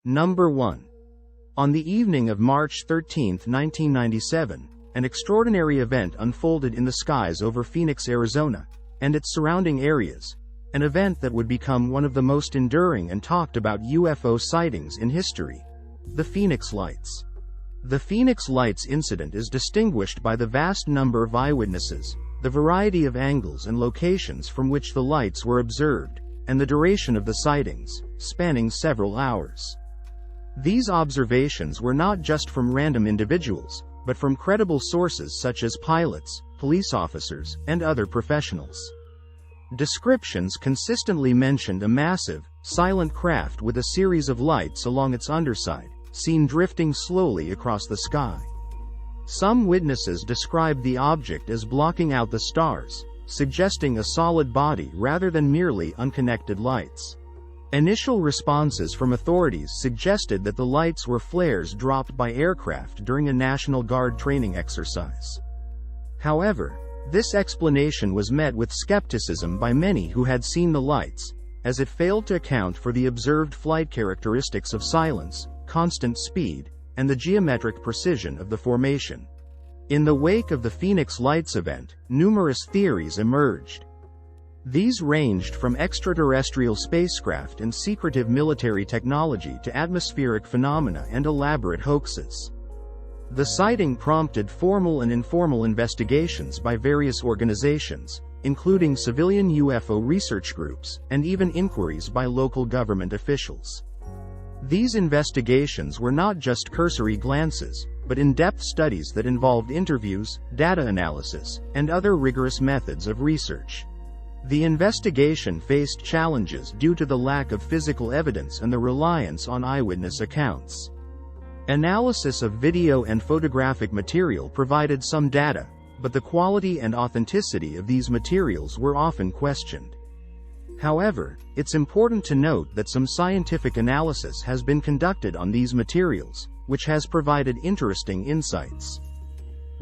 Number 1. On the evening of March 13, 1997, an extraordinary event unfolded in the skies over Phoenix, Arizona, and its surrounding areas, an event that would become one of the most enduring and talked about UFO sightings in history: the Phoenix Lights. The Phoenix Lights incident is distinguished by the vast number of eyewitnesses, the variety of angles and locations from which the lights were observed, and the duration of the sightings, spanning several hours. These observations were not just from random individuals, but from credible sources such as pilots, police officers, and other professionals. Descriptions consistently mentioned a massive, silent craft with a series of lights along its underside, seen drifting slowly across the sky. Some witnesses described the object as blocking out the stars, suggesting a solid body rather than merely unconnected lights. Initial responses from authorities suggested that the lights were flares dropped by aircraft during a National Guard training exercise. However, this explanation was met with skepticism by many who had seen the lights, as it failed to account for the observed flight characteristics of silence, constant speed, and the geometric precision of the formation. In the wake of the Phoenix Lights event, numerous theories emerged. These ranged from extraterrestrial spacecraft and secretive military technology to atmospheric phenomena and elaborate hoaxes. The sighting prompted formal and informal investigations by various organizations, including civilian UFO research groups, and even inquiries by local government officials. These investigations were not just cursory glances, but in-depth studies that involved interviews, data analysis, and other rigorous methods of research. The investigation faced challenges due to the lack of physical evidence and the reliance on eyewitness accounts. Analysis of video and photographic material provided some data, but the quality and authenticity of these materials were often questioned. However, it's important to note that some scientific analysis has been conducted on these materials, which has provided interesting insights.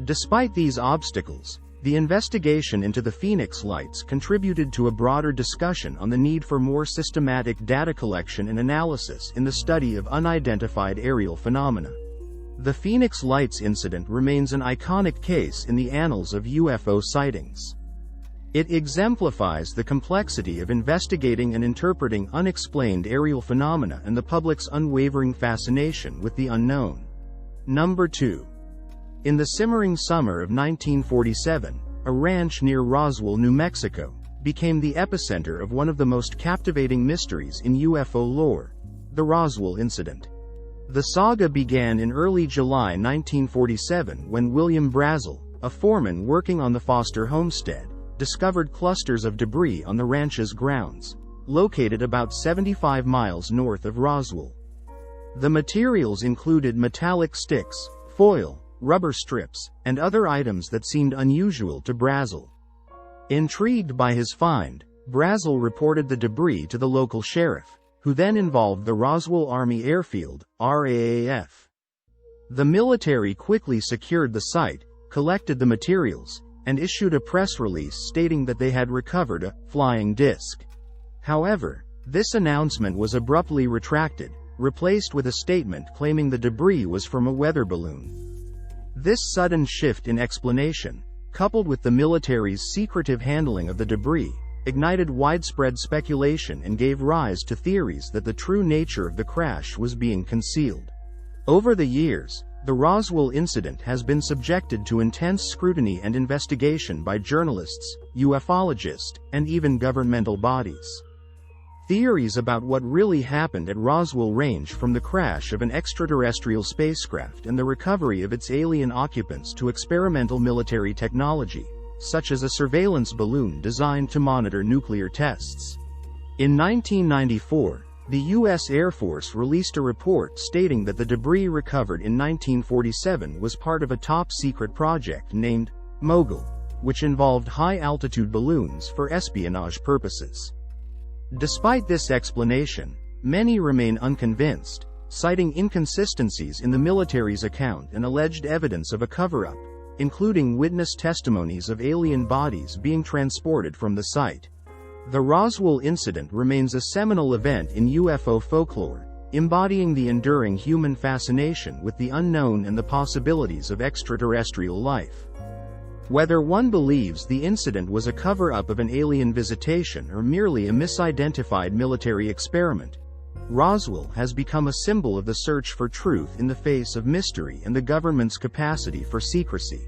Despite these obstacles, the investigation into the Phoenix Lights contributed to a broader discussion on the need for more systematic data collection and analysis in the study of unidentified aerial phenomena. The Phoenix Lights incident remains an iconic case in the annals of UFO sightings. It exemplifies the complexity of investigating and interpreting unexplained aerial phenomena and the public's unwavering fascination with the unknown. Number 2. In the simmering summer of 1947, a ranch near Roswell, New Mexico, became the epicenter of one of the most captivating mysteries in UFO lore: the Roswell Incident. The saga began in early July 1947 when William Brazel, a foreman working on the Foster homestead, discovered clusters of debris on the ranch's grounds, located about 75 miles north of Roswell. The materials included metallic sticks, foil, rubber strips, and other items that seemed unusual to Brazel. Intrigued by his find, Brazel reported the debris to the local sheriff, who then involved the Roswell Army Airfield, RAAF. The military quickly secured the site, collected the materials, and issued a press release stating that they had recovered a flying disc. However, this announcement was abruptly retracted, replaced with a statement claiming the debris was from a weather balloon. This sudden shift in explanation, coupled with the military's secretive handling of the debris, ignited widespread speculation and gave rise to theories that the true nature of the crash was being concealed. Over the years, the Roswell incident has been subjected to intense scrutiny and investigation by journalists, ufologists, and even governmental bodies. Theories about what really happened at Roswell range from the crash of an extraterrestrial spacecraft and the recovery of its alien occupants to experimental military technology, such as a surveillance balloon designed to monitor nuclear tests. In 1994, the U.S. Air Force released a report stating that the debris recovered in 1947 was part of a top-secret project named Mogul, which involved high-altitude balloons for espionage purposes. Despite this explanation, many remain unconvinced, citing inconsistencies in the military's account and alleged evidence of a cover-up, including witness testimonies of alien bodies being transported from the site. The Roswell incident remains a seminal event in UFO folklore, embodying the enduring human fascination with the unknown and the possibilities of extraterrestrial life. Whether one believes the incident was a cover-up of an alien visitation or merely a misidentified military experiment, Roswell has become a symbol of the search for truth in the face of mystery and the government's capacity for secrecy.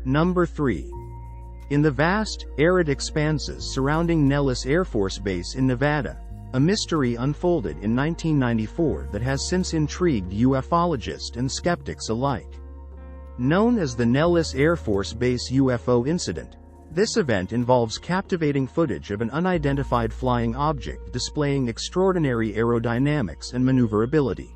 Number 3. In the vast, arid expanses surrounding Nellis Air Force Base in Nevada, a mystery unfolded in 1994 that has since intrigued ufologists and skeptics alike. Known as the Nellis Air Force Base UFO Incident, this event involves captivating footage of an unidentified flying object displaying extraordinary aerodynamics and maneuverability.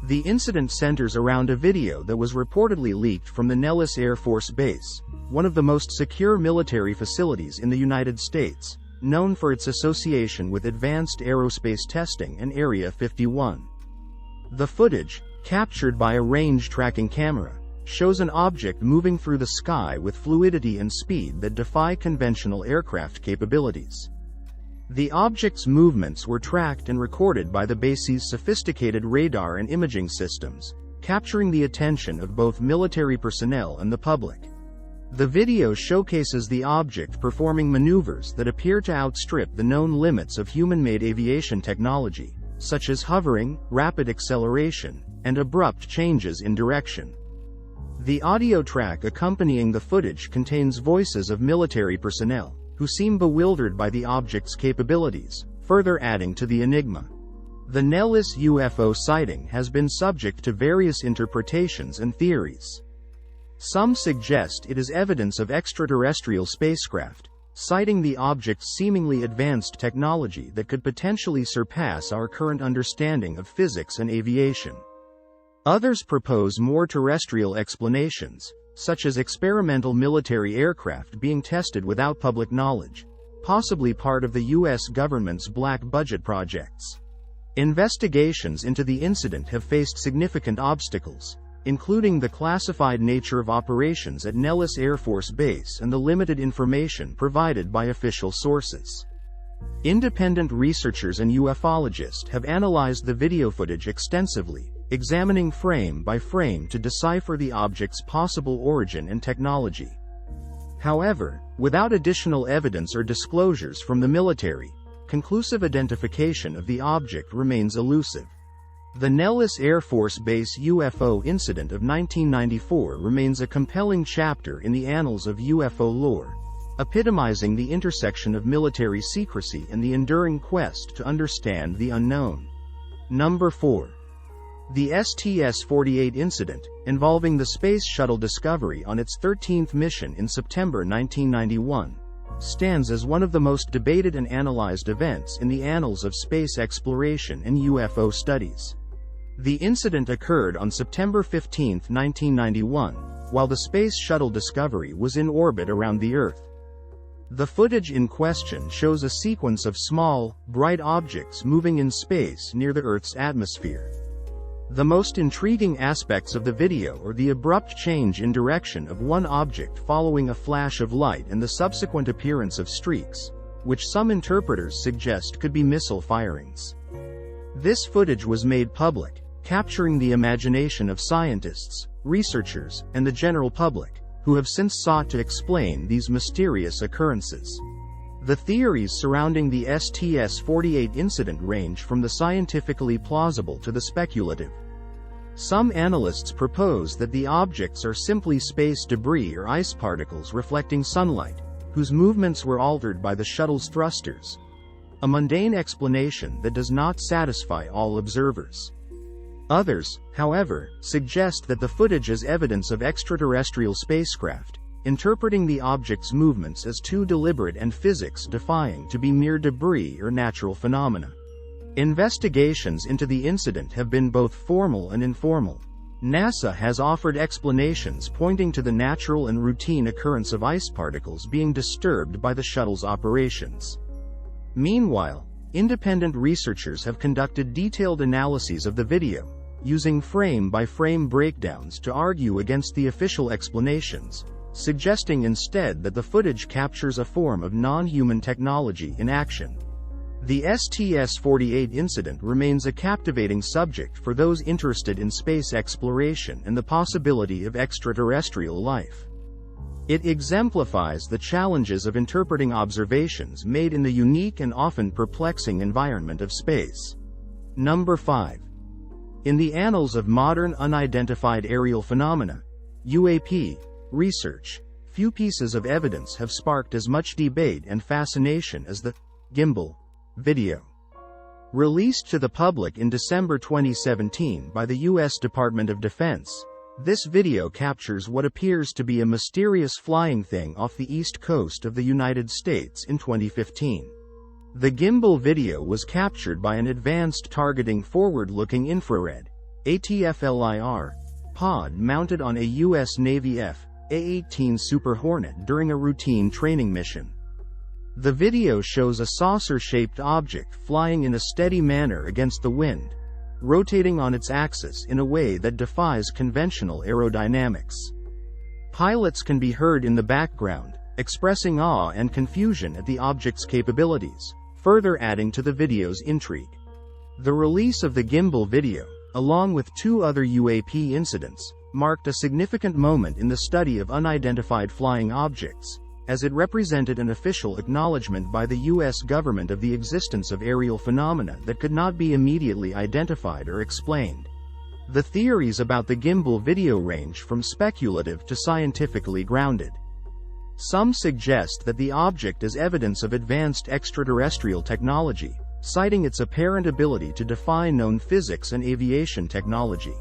The incident centers around a video that was reportedly leaked from the Nellis Air Force Base, one of the most secure military facilities in the United States, known for its association with advanced aerospace testing and Area 51. The footage, captured by a range-tracking camera, shows an object moving through the sky with fluidity and speed that defy conventional aircraft capabilities. The object's movements were tracked and recorded by the base's sophisticated radar and imaging systems, capturing the attention of both military personnel and the public. The video showcases the object performing maneuvers that appear to outstrip the known limits of human-made aviation technology, such as hovering, rapid acceleration, and abrupt changes in direction. The audio track accompanying the footage contains voices of military personnel, who seem bewildered by the object's capabilities, further adding to the enigma. The Nellis UFO sighting has been subject to various interpretations and theories. Some suggest it is evidence of extraterrestrial spacecraft, citing the object's seemingly advanced technology that could potentially surpass our current understanding of physics and aviation. Others propose more terrestrial explanations, such as experimental military aircraft being tested without public knowledge, possibly part of the U.S. government's black budget projects. Investigations into the incident have faced significant obstacles, including the classified nature of operations at Nellis Air Force Base and the limited information provided by official sources. Independent researchers and ufologists have analyzed the video footage extensively, examining frame by frame to decipher the object's possible origin and technology. However, without additional evidence or disclosures from the military, conclusive identification of the object remains elusive. The Nellis Air Force Base UFO incident of 1994 remains a compelling chapter in the annals of UFO lore, epitomizing the intersection of military secrecy and the enduring quest to understand the unknown. Number 4. The STS-48 incident, involving the Space Shuttle Discovery on its 13th mission in September 1991, stands as one of the most debated and analyzed events in the annals of space exploration and UFO studies. The incident occurred on September 15, 1991, while the Space Shuttle Discovery was in orbit around the Earth. The footage in question shows a sequence of small, bright objects moving in space near the Earth's atmosphere. The most intriguing aspects of the video are the abrupt change in direction of one object following a flash of light and the subsequent appearance of streaks, which some interpreters suggest could be missile firings. This footage was made public, capturing the imagination of scientists, researchers, and the general public, who have since sought to explain these mysterious occurrences. The theories surrounding the STS-48 incident range from the scientifically plausible to the speculative. Some analysts propose that the objects are simply space debris or ice particles reflecting sunlight, whose movements were altered by the shuttle's thrusters. A mundane explanation that does not satisfy all observers. Others, however, suggest that the footage is evidence of extraterrestrial spacecraft, interpreting the object's movements as too deliberate and physics-defying to be mere debris or natural phenomena. Investigations into the incident have been both formal and informal. NASA has offered explanations pointing to the natural and routine occurrence of ice particles being disturbed by the shuttle's operations. Meanwhile, independent researchers have conducted detailed analyses of the video, using frame-by-frame breakdowns to argue against the official explanations, suggesting instead that the footage captures a form of non-human technology in action. The STS-48 incident remains a captivating subject for those interested in space exploration and the possibility of extraterrestrial life. It exemplifies the challenges of interpreting observations made in the unique and often perplexing environment of space. Number 5. In the annals of modern unidentified aerial phenomena, UAP, research, few pieces of evidence have sparked as much debate and fascination as the Gimbal video. Released to the public in December 2017 by the U.S. Department of Defense, this video captures what appears to be a mysterious flying thing off the east coast of the United States in 2015. The Gimbal video was captured by an advanced targeting forward-looking infrared ATFLIR pod mounted on a U.S. Navy F/A-18 Super Hornet during a routine training mission. The video shows a saucer-shaped object flying in a steady manner against the wind, rotating on its axis in a way that defies conventional aerodynamics. Pilots can be heard in the background, expressing awe and confusion at the object's capabilities, further adding to the video's intrigue. The release of the Gimbal video, along with 2 other UAP incidents, marked a significant moment in the study of unidentified flying objects, as it represented an official acknowledgement by the U.S. government of the existence of aerial phenomena that could not be immediately identified or explained. The theories about the Gimbal video range from speculative to scientifically grounded. Some suggest that the object is evidence of advanced extraterrestrial technology, citing its apparent ability to defy known physics and aviation technology.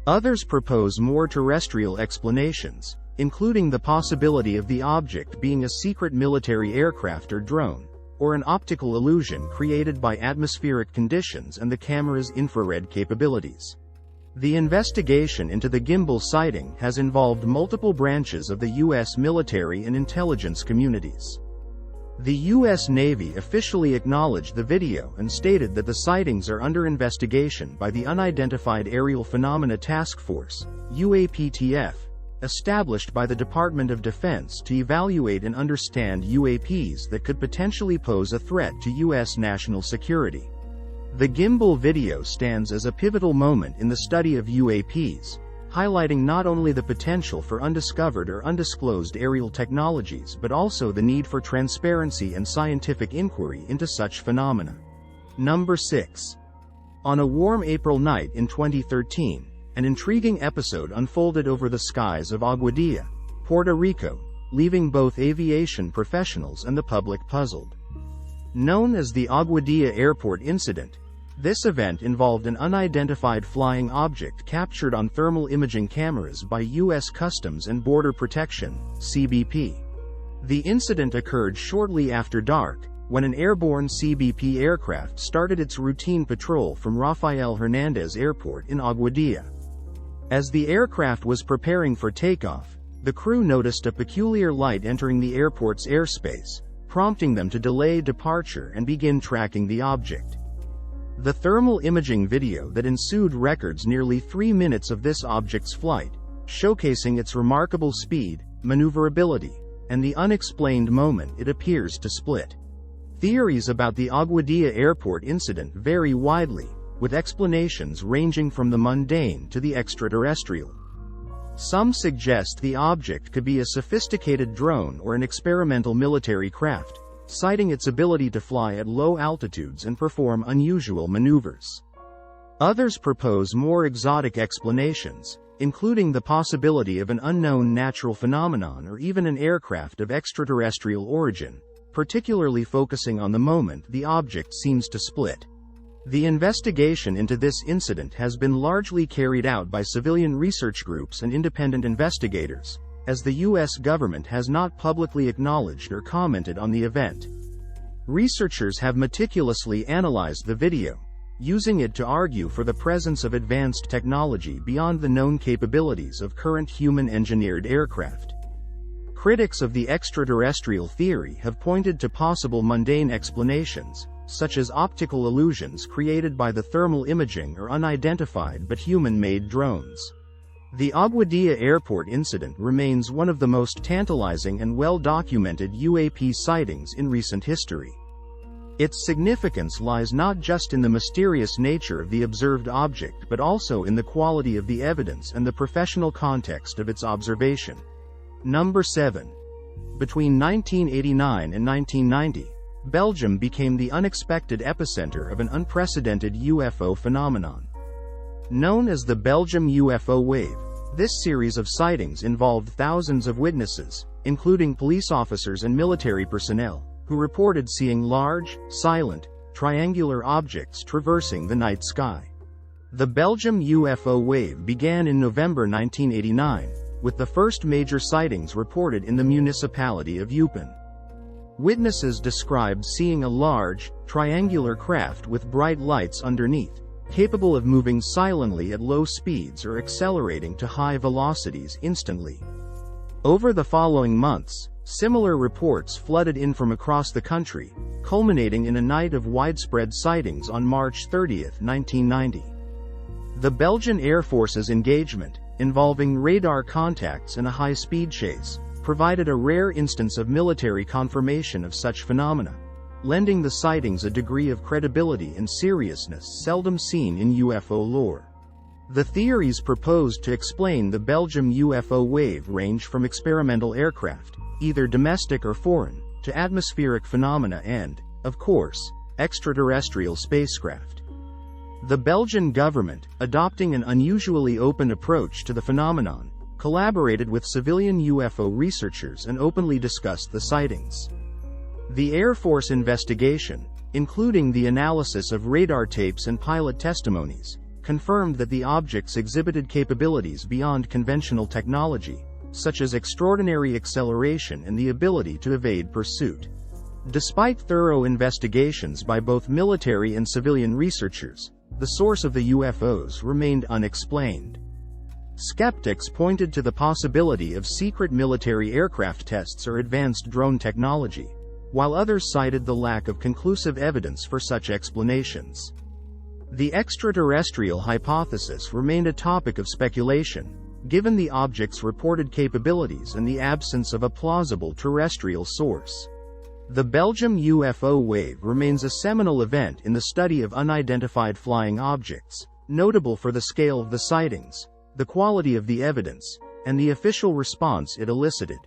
Others propose more terrestrial explanations, including the possibility of the object being a secret military aircraft or drone, or an optical illusion created by atmospheric conditions and the camera's infrared capabilities. The investigation into the Gimbal sighting has involved multiple branches of the U.S. military and intelligence communities. The U.S. Navy officially acknowledged the video and stated that the sightings are under investigation by the Unidentified Aerial Phenomena Task Force, UAPTF, established by the Department of Defense to evaluate and understand UAPs that could potentially pose a threat to U.S. national security. The Gimbal video stands as a pivotal moment in the study of UAPs, highlighting not only the potential for undiscovered or undisclosed aerial technologies but also the need for transparency and scientific inquiry into such phenomena. Number 6. On a warm April night in 2013, an intriguing episode unfolded over the skies of Aguadilla, Puerto Rico, leaving both aviation professionals and the public puzzled. Known as the Aguadilla Airport Incident, this event involved an unidentified flying object captured on thermal imaging cameras by U.S. Customs and Border Protection, CBP. The incident occurred shortly after dark, when an airborne CBP aircraft started its routine patrol from Rafael Hernandez Airport in Aguadilla. As the aircraft was preparing for takeoff, the crew noticed a peculiar light entering the airport's airspace, prompting them to delay departure and begin tracking the object. The thermal imaging video that ensued records nearly 3 minutes of this object's flight, showcasing its remarkable speed, maneuverability, and the unexplained moment it appears to split. Theories about the Aguadilla Airport incident vary widely, with explanations ranging from the mundane to the extraterrestrial. Some suggest the object could be a sophisticated drone or an experimental military craft, citing its ability to fly at low altitudes and perform unusual maneuvers. Others propose more exotic explanations, including the possibility of an unknown natural phenomenon or even an aircraft of extraterrestrial origin, particularly focusing on the moment the object seems to split. The investigation into this incident has been largely carried out by civilian research groups and independent investigators, as the U.S. government has not publicly acknowledged or commented on the event. Researchers have meticulously analyzed the video, using it to argue for the presence of advanced technology beyond the known capabilities of current human-engineered aircraft. Critics of the extraterrestrial theory have pointed to possible mundane explanations, such as optical illusions created by the thermal imaging or unidentified but human-made drones. The Aguadilla Airport incident remains one of the most tantalizing and well-documented UAP sightings in recent history. Its significance lies not just in the mysterious nature of the observed object but also in the quality of the evidence and the professional context of its observation. Number 7. Between 1989 and 1990, Belgium became the unexpected epicenter of an unprecedented UFO phenomenon. Known as the Belgium UFO Wave, this series of sightings involved thousands of witnesses, including police officers and military personnel, who reported seeing large, silent, triangular objects traversing the night sky. The Belgium UFO Wave began in November 1989, with the first major sightings reported in the municipality of Eupen. Witnesses described seeing a large, triangular craft with bright lights underneath, capable of moving silently at low speeds or accelerating to high velocities instantly. Over the following months, similar reports flooded in from across the country, culminating in a night of widespread sightings on March 30, 1990. The Belgian Air Force's engagement, involving radar contacts and a high-speed chase, provided a rare instance of military confirmation of such phenomena, lending the sightings a degree of credibility and seriousness seldom seen in UFO lore. The theories proposed to explain the Belgium UFO wave range from experimental aircraft, either domestic or foreign, to atmospheric phenomena and, of course, extraterrestrial spacecraft. The Belgian government, adopting an unusually open approach to the phenomenon, collaborated with civilian UFO researchers and openly discussed the sightings. The Air Force investigation, including the analysis of radar tapes and pilot testimonies, confirmed that the objects exhibited capabilities beyond conventional technology, such as extraordinary acceleration and the ability to evade pursuit. Despite thorough investigations by both military and civilian researchers, the source of the UFOs remained unexplained. Skeptics pointed to the possibility of secret military aircraft tests or advanced drone technology, while others cited the lack of conclusive evidence for such explanations. The extraterrestrial hypothesis remained a topic of speculation, given the object's reported capabilities and the absence of a plausible terrestrial source. The Belgium UFO wave remains a seminal event in the study of unidentified flying objects, notable for the scale of the sightings, the quality of the evidence, and the official response it elicited.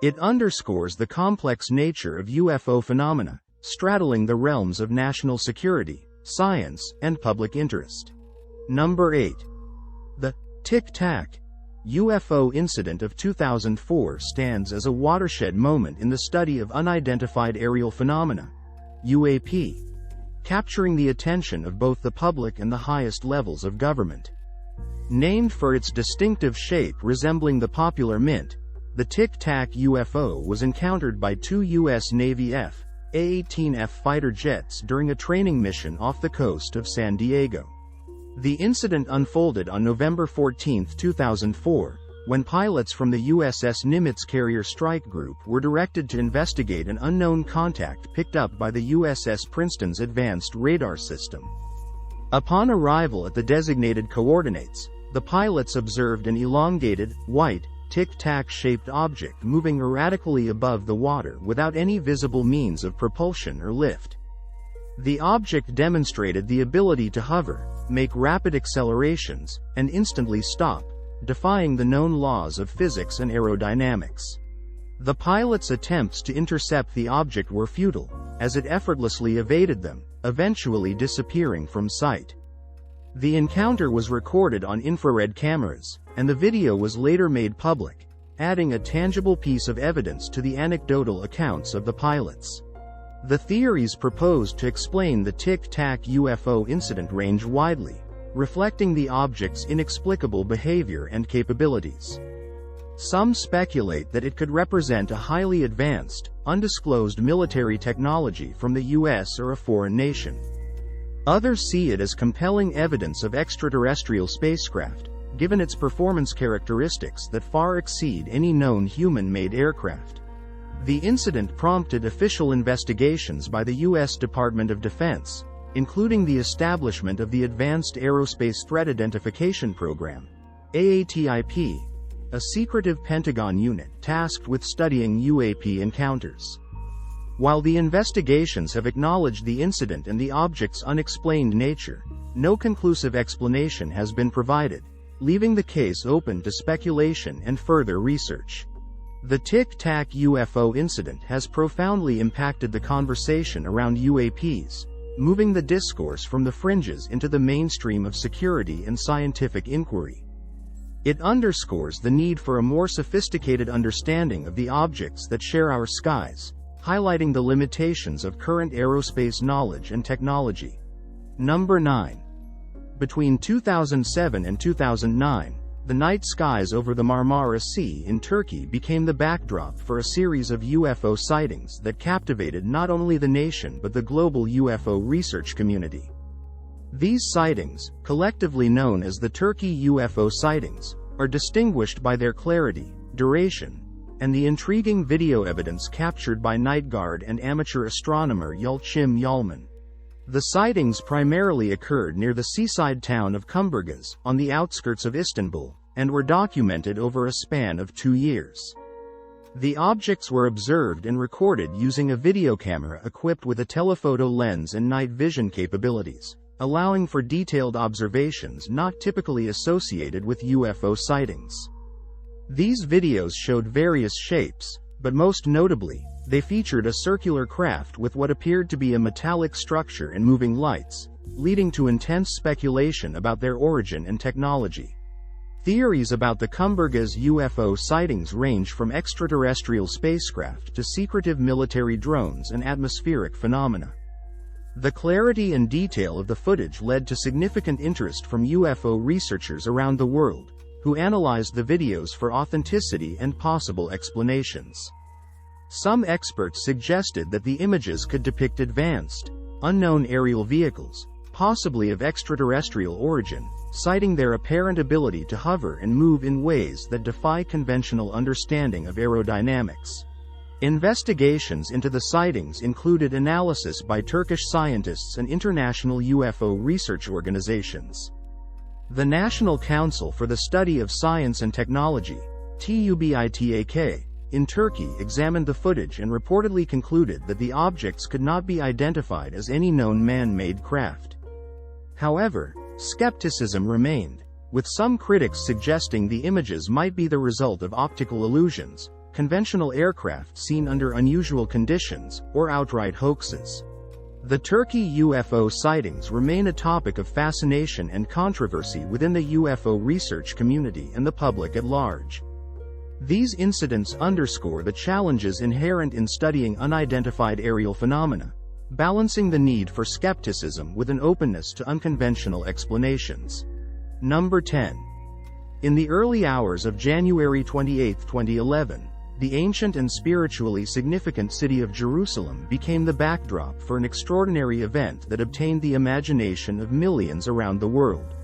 It underscores the complex nature of UFO phenomena, straddling the realms of national security, science, and public interest. Number 8. The Tic Tac UFO incident of 2004 stands as a watershed moment in the study of unidentified aerial phenomena, UAP, capturing the attention of both the public and the highest levels of government. Named for its distinctive shape resembling the popular mint, the Tic Tac UFO was encountered by two U.S. Navy F/A-18F fighter jets during a training mission off the coast of San Diego. The incident unfolded on November 14, 2004, when pilots from the USS Nimitz Carrier Strike Group were directed to investigate an unknown contact picked up by the USS Princeton's advanced radar system. Upon arrival at the designated coordinates, the pilots observed an elongated, white, tic-tac-shaped object moving erratically above the water without any visible means of propulsion or lift. The object demonstrated the ability to hover, make rapid accelerations, and instantly stop, defying the known laws of physics and aerodynamics. The pilots' attempts to intercept the object were futile, as it effortlessly evaded them, eventually disappearing from sight. The encounter was recorded on infrared cameras, and the video was later made public, adding a tangible piece of evidence to the anecdotal accounts of the pilots. The theories proposed to explain the Tic Tac UFO incident range widely, reflecting the object's inexplicable behavior and capabilities. Some speculate that it could represent a highly advanced, undisclosed military technology from the US or a foreign nation. Others see it as compelling evidence of extraterrestrial spacecraft, given its performance characteristics that far exceed any known human-made aircraft. The incident prompted official investigations by the U.S. Department of Defense, including the establishment of the Advanced Aerospace Threat Identification Program, AATIP, a secretive Pentagon unit tasked with studying UAP encounters. While the investigations have acknowledged the incident and the object's unexplained nature, no conclusive explanation has been provided, leaving the case open to speculation and further research. The Tic Tac UFO incident has profoundly impacted the conversation around UAPs, moving the discourse from the fringes into the mainstream of security and scientific inquiry. It underscores the need for a more sophisticated understanding of the objects that share our skies, highlighting the limitations of current aerospace knowledge and technology. Number 9. Between 2007 and 2009, the night skies over the Marmara Sea in Turkey became the backdrop for a series of UFO sightings that captivated not only the nation but the global UFO research community. These sightings, collectively known as the Turkey UFO sightings, are distinguished by their clarity, duration, and the intriguing video evidence captured by night guard and amateur astronomer Yalçın Yalman. The sightings primarily occurred near the seaside town of Kumburgaz, on the outskirts of Istanbul, and were documented over a span of 2 years. The objects were observed and recorded using a video camera equipped with a telephoto lens and night vision capabilities, allowing for detailed observations not typically associated with UFO sightings. These videos showed various shapes, but most notably, they featured a circular craft with what appeared to be a metallic structure and moving lights, leading to intense speculation about their origin and technology. Theories about the Kumburgaz UFO sightings range from extraterrestrial spacecraft to secretive military drones and atmospheric phenomena. The clarity and detail of the footage led to significant interest from UFO researchers around the world, who analyzed the videos for authenticity and possible explanations. Some experts suggested that the images could depict advanced, unknown aerial vehicles, possibly of extraterrestrial origin, citing their apparent ability to hover and move in ways that defy conventional understanding of aerodynamics. Investigations into the sightings included analysis by Turkish scientists and international UFO research organizations. The National Council for the Study of Science and Technology, TÜBİTAK, in Turkey examined the footage and reportedly concluded that the objects could not be identified as any known man-made craft. However, skepticism remained, with some critics suggesting the images might be the result of optical illusions, conventional aircraft seen under unusual conditions, or outright hoaxes. The Turkey UFO sightings remain a topic of fascination and controversy within the UFO research community and the public at large. These incidents underscore the challenges inherent in studying unidentified aerial phenomena, balancing the need for skepticism with an openness to unconventional explanations. Number 10. In the early hours of January 28, 2011, the ancient and spiritually significant city of Jerusalem became the backdrop for an extraordinary event that obtained the imagination of millions around the world.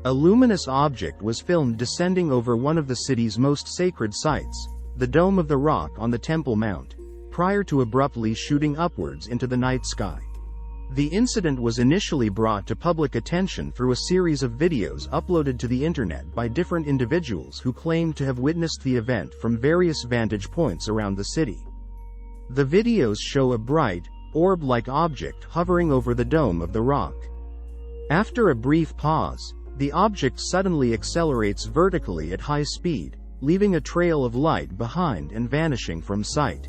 A luminous object was filmed descending over one of the city's most sacred sites, the Dome of the Rock on the Temple Mount, prior to abruptly shooting upwards into the night sky. The incident was initially brought to public attention through a series of videos uploaded to the internet by different individuals who claimed to have witnessed the event from various vantage points around the city. The videos show a bright, orb-like object hovering over the Dome of the Rock. After a brief pause, the object suddenly accelerates vertically at high speed, leaving a trail of light behind and vanishing from sight.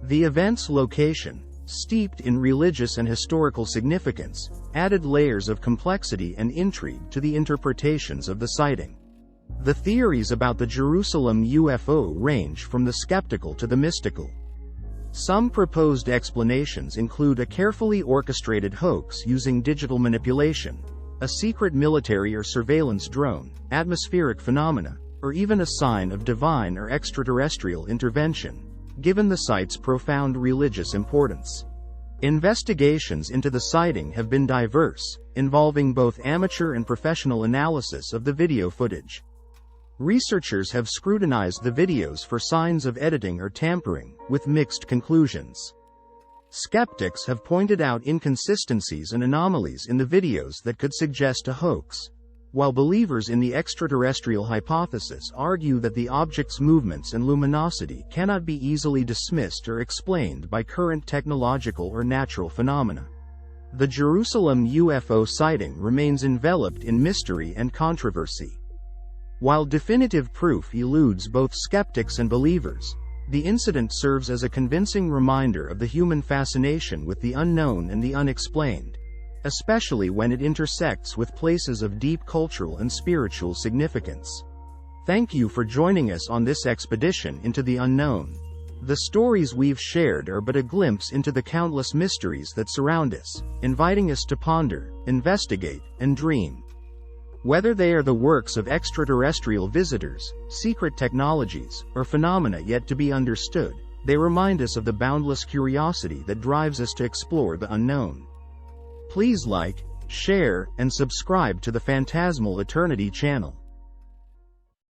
The event's location, steeped in religious and historical significance, added layers of complexity and intrigue to the interpretations of the sighting. The theories about the Jerusalem UFO range from the skeptical to the mystical. Some proposed explanations include a carefully orchestrated hoax using digital manipulation, a secret military or surveillance drone, atmospheric phenomena, or even a sign of divine or extraterrestrial intervention, given the site's profound religious importance. Investigations into the sighting have been diverse, involving both amateur and professional analysis of the video footage. Researchers have scrutinized the videos for signs of editing or tampering, with mixed conclusions. Skeptics have pointed out inconsistencies and anomalies in the videos that could suggest a hoax, while believers in the extraterrestrial hypothesis argue that the object's movements and luminosity cannot be easily dismissed or explained by current technological or natural phenomena. The Jerusalem UFO sighting remains enveloped in mystery and controversy. While definitive proof eludes both skeptics and believers, the incident serves as a convincing reminder of the human fascination with the unknown and the unexplained, especially when it intersects with places of deep cultural and spiritual significance. Thank you for joining us on this expedition into the unknown. The stories we've shared are but a glimpse into the countless mysteries that surround us, inviting us to ponder, investigate, and dream. Whether they are the works of extraterrestrial visitors, secret technologies, or phenomena yet to be understood, they remind us of the boundless curiosity that drives us to explore the unknown. Please like, share, and subscribe to the Phantasmal Eternity channel.